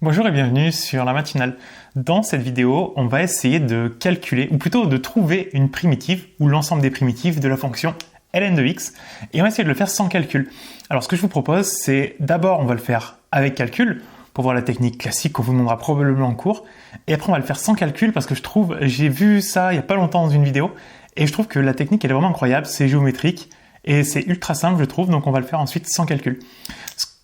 Bonjour et bienvenue sur la matinale. Dans cette vidéo, on va essayer de calculer, ou plutôt de trouver une primitive, ou l'ensemble des primitives de la fonction ln de x, et on va essayer de le faire sans calcul. Alors ce que je vous propose, c'est d'abord on va le faire avec calcul, pour voir la technique classique qu'on vous demandera probablement en cours, et après on va le faire sans calcul, parce que j'ai vu ça il n'y a pas longtemps dans une vidéo, et je trouve que la technique elle est vraiment incroyable, c'est géométrique, et c'est ultra simple je trouve, donc on va le faire ensuite sans calcul.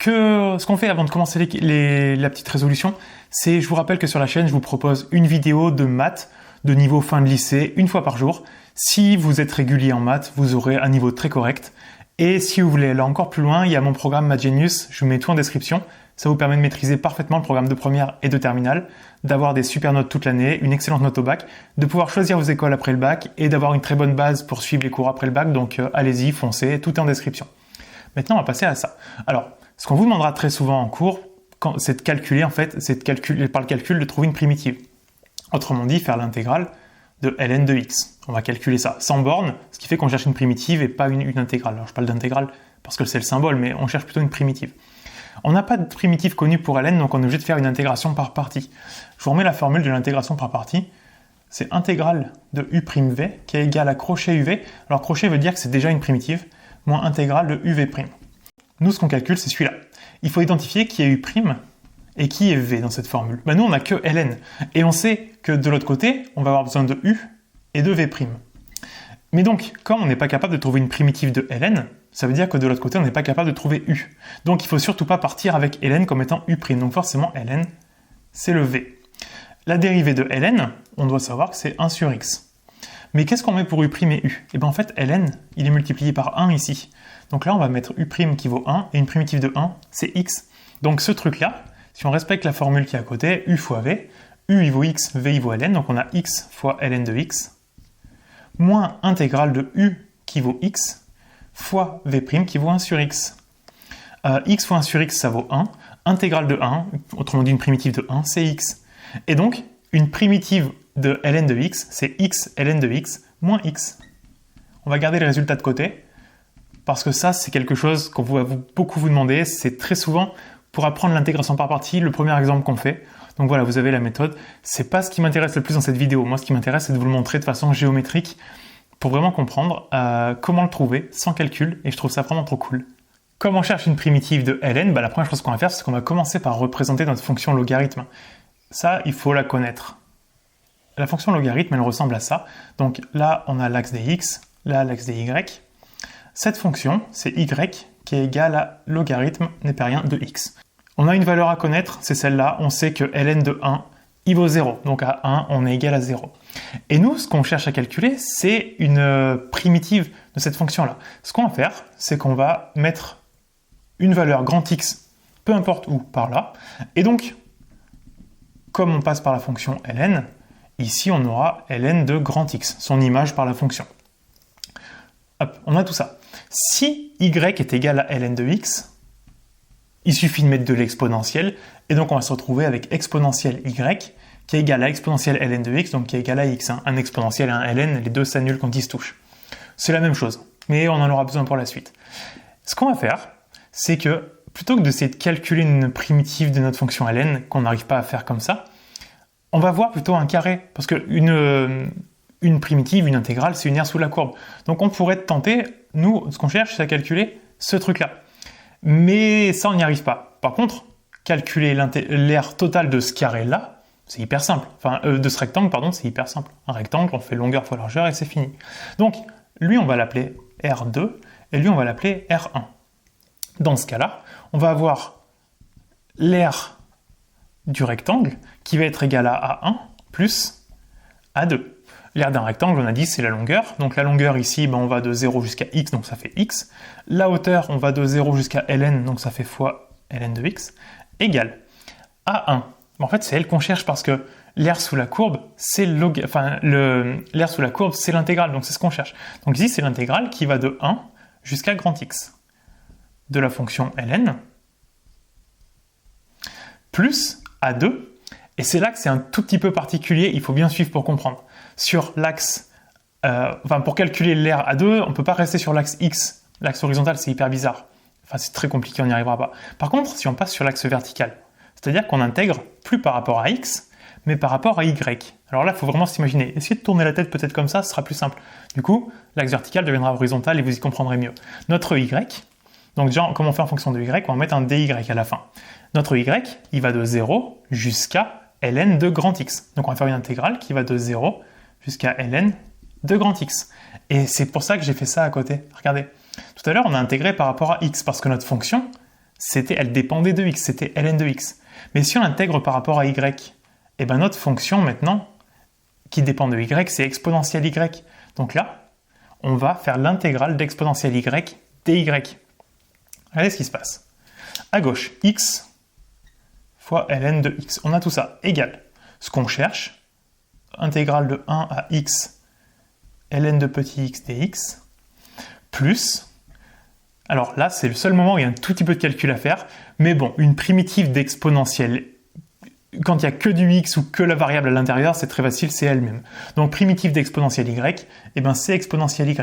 Ce qu'on fait avant de commencer la petite résolution, c'est, je vous rappelle que sur la chaîne, je vous propose une vidéo de maths de niveau fin de lycée, une fois par jour. Si vous êtes régulier en maths, vous aurez un niveau très correct. Et si vous voulez aller encore plus loin, il y a mon programme Mathgenius, je vous mets tout en description. Ça vous permet de maîtriser parfaitement le programme de première et de terminale, d'avoir des super notes toute l'année, une excellente note au bac, de pouvoir choisir vos écoles après le bac et d'avoir une très bonne base pour suivre les cours après le bac. Donc allez-y, foncez, tout est en description. Maintenant, on va passer à ça. Alors, ce qu'on vous demandera très souvent en cours, c'est de calculer, par le calcul, de trouver une primitive. Autrement dit, faire l'intégrale de ln de x. On va calculer ça sans borne, ce qui fait qu'on cherche une primitive et pas une intégrale. Alors, je parle d'intégrale parce que c'est le symbole, mais on cherche plutôt une primitive. On n'a pas de primitive connue pour ln, donc on est obligé de faire une intégration par partie. Je vous remets la formule de l'intégration par partie. C'est intégrale de u'v qui est égale à crochet uv. Alors, crochet veut dire que c'est déjà une primitive, moins intégrale de uv'. Nous, ce qu'on calcule, c'est celui-là. Il faut identifier qui est U' et qui est V dans cette formule. Nous, on n'a que ln. Et on sait que de l'autre côté, on va avoir besoin de U et de V'. Mais donc, comme on n'est pas capable de trouver une primitive de ln, ça veut dire que de l'autre côté, on n'est pas capable de trouver U. Donc, il ne faut surtout pas partir avec ln comme étant U'. Donc, forcément, ln, c'est le V. La dérivée de ln, on doit savoir que c'est 1 sur x. Mais qu'est-ce qu'on met pour U' et U? Et bien en fait, ln, il est multiplié par 1 ici. Donc là, on va mettre U' qui vaut 1, et une primitive de 1, c'est x. Donc ce truc-là, si on respecte la formule qui est à côté, U fois V, U il vaut x, V il vaut ln, donc on a x fois ln de x, moins intégrale de U qui vaut x, fois V' qui vaut 1 sur x. X fois 1 sur x, ça vaut 1. Intégrale de 1, autrement dit une primitive de 1, c'est x. Et donc, une primitive de ln de x, c'est x ln de x moins x. On va garder les résultats de côté, parce que ça, c'est quelque chose qu'on va beaucoup vous demander. C'est très souvent, pour apprendre l'intégration par partie, le premier exemple qu'on fait. Donc voilà, vous avez la méthode. C'est pas ce qui m'intéresse le plus dans cette vidéo. Moi, ce qui m'intéresse, c'est de vous le montrer de façon géométrique, pour vraiment comprendre comment le trouver, sans calcul, et je trouve ça vraiment trop cool. Comme on cherche une primitive de ln, la première chose qu'on va faire, c'est qu'on va commencer par représenter notre fonction logarithme. Ça, il faut la connaître. La fonction logarithme, elle ressemble à ça. Donc là, on a l'axe des x, là, l'axe des y. Cette fonction, c'est y qui est égale à logarithme n'est pas rien de x. On a une valeur à connaître, c'est celle-là. On sait que ln de 1, il vaut 0. Donc à 1, on est égal à 0. Et nous, ce qu'on cherche à calculer, c'est une primitive de cette fonction-là. Ce qu'on va faire, c'est qu'on va mettre une valeur grand X, peu importe où, par là. Et donc, comme on passe par la fonction ln, ici on aura ln de grand X, son image par la fonction. Hop, on a tout ça. Si y est égal à ln de x, il suffit de mettre de l'exponentielle, et donc on va se retrouver avec exponentielle y, qui est égal à exponentielle ln de x, donc qui est égal à x. Un exponentiel et un ln, les deux s'annulent quand ils se touchent. C'est la même chose, mais on en aura besoin pour la suite. Ce qu'on va faire, c'est que, plutôt que d'essayer de calculer une primitive de notre fonction ln, qu'on n'arrive pas à faire comme ça, on va voir plutôt un carré, parce qu'une primitive, une intégrale, c'est une aire sous la courbe. Donc on pourrait tenter, nous, ce qu'on cherche, c'est à calculer ce truc-là. Mais ça, on n'y arrive pas. Par contre, calculer l'aire totale de ce carré-là, c'est hyper simple. De ce rectangle, pardon, c'est hyper simple. Un rectangle, on fait longueur fois largeur et c'est fini. Donc, lui, on va l'appeler R2, et lui, on va l'appeler R1. Dans ce cas-là, on va avoir l'aire du rectangle qui va être égal à A1 plus A2. L'aire d'un rectangle, on a dit, c'est la longueur. Donc la longueur ici, on va de 0 jusqu'à x, donc ça fait x. La hauteur, on va de 0 jusqu'à ln, donc ça fait fois ln de x, égale A1. En fait, c'est elle qu'on cherche parce que l'aire sous la courbe, c'est l'aire sous la courbe, c'est l'intégrale, donc c'est ce qu'on cherche. Donc ici, c'est l'intégrale qui va de 1 jusqu'à grand X de la fonction ln plus A2. Et c'est là que c'est un tout petit peu particulier, il faut bien suivre pour comprendre. Sur l'axe, pour calculer l'aire A2, on ne peut pas rester sur l'axe X. L'axe horizontal, c'est hyper bizarre. C'est très compliqué, on n'y arrivera pas. Par contre, si on passe sur l'axe vertical, C'est-à-dire qu'on intègre plus par rapport à x, mais par rapport à y. Alors là, il faut vraiment s'imaginer. Essayez de tourner la tête peut-être comme ça, ce sera plus simple. Du coup, l'axe vertical deviendra horizontal et vous y comprendrez mieux. Notre y, donc déjà, comme on fait en fonction de y, on va mettre un dy à la fin. Notre y, il va de 0 jusqu'à ln de grand x. Donc on va faire une intégrale qui va de 0 jusqu'à ln de grand x. Et c'est pour ça que j'ai fait ça à côté. Regardez. Tout à l'heure, on a intégré par rapport à x, parce que notre fonction, elle dépendait de x, c'était ln de x. Mais si on intègre par rapport à y, et bien notre fonction maintenant, qui dépend de y, c'est exponentielle y. Donc là, on va faire l'intégrale d'exponentielle y dy. Regardez ce qui se passe. À gauche, x fois ln de x. On a tout ça égal. Ce qu'on cherche, intégrale de 1 à x ln de petit x dx, plus, alors là c'est le seul moment où il y a un tout petit peu de calcul à faire, mais bon, une primitive d'exponentielle, quand il n'y a que du x ou que la variable à l'intérieur, c'est très facile, c'est elle-même. Donc primitive d'exponentielle y, et ben c'est exponentielle y.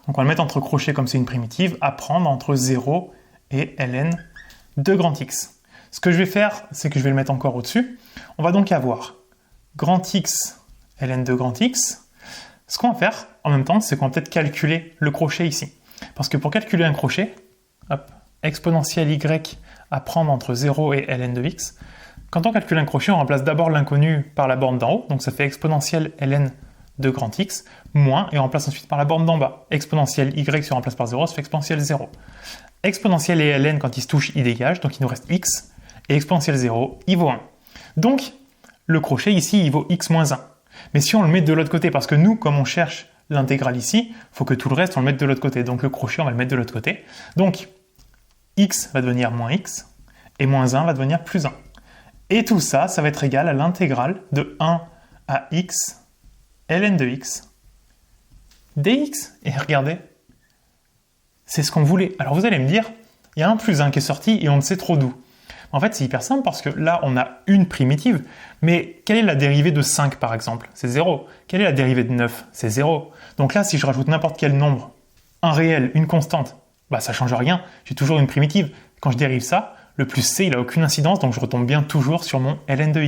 Donc on va le mettre entre crochets comme c'est une primitive, à prendre entre 0 et ln de grand x. Ce que je vais faire, c'est que je vais le mettre encore au-dessus. On va donc avoir grand x ln de grand x. Ce qu'on va faire en même temps, c'est qu'on va peut-être calculer le crochet ici. Parce que pour calculer un crochet, hop, exponentielle y à prendre entre 0 et ln de x, quand on calcule un crochet, on remplace d'abord l'inconnu par la borne d'en haut, donc ça fait exponentielle ln de grand x, moins, et on remplace ensuite par la borne d'en bas. Exponentielle y se remplace par 0, ça fait exponentielle 0. Exponentielle et ln, quand ils se touchent, ils dégagent, donc il nous reste x, et exponentielle 0, il vaut 1. Donc, le crochet ici, il vaut x moins 1. Mais si on le met de l'autre côté, parce que nous, comme on cherche l'intégrale ici, il faut que tout le reste, on le mette de l'autre côté. Donc le crochet, on va le mettre de l'autre côté. Donc, x va devenir moins x, et moins 1 va devenir plus 1. Et tout ça, ça va être égal à l'intégrale de 1 à x, ln de x, dx. Et regardez, c'est ce qu'on voulait. Alors vous allez me dire, il y a un plus 1 qui est sorti et on ne sait trop d'où. En fait, c'est hyper simple parce que là, on a une primitive, mais quelle est la dérivée de 5 par exemple? C'est 0. Quelle est la dérivée de 9? C'est 0. Donc là, si je rajoute n'importe quel nombre, un réel, une constante, bah ça change rien, j'ai toujours une primitive. Quand je dérive ça, le plus c, il n'a aucune incidence, donc je retombe bien toujours sur mon ln de x.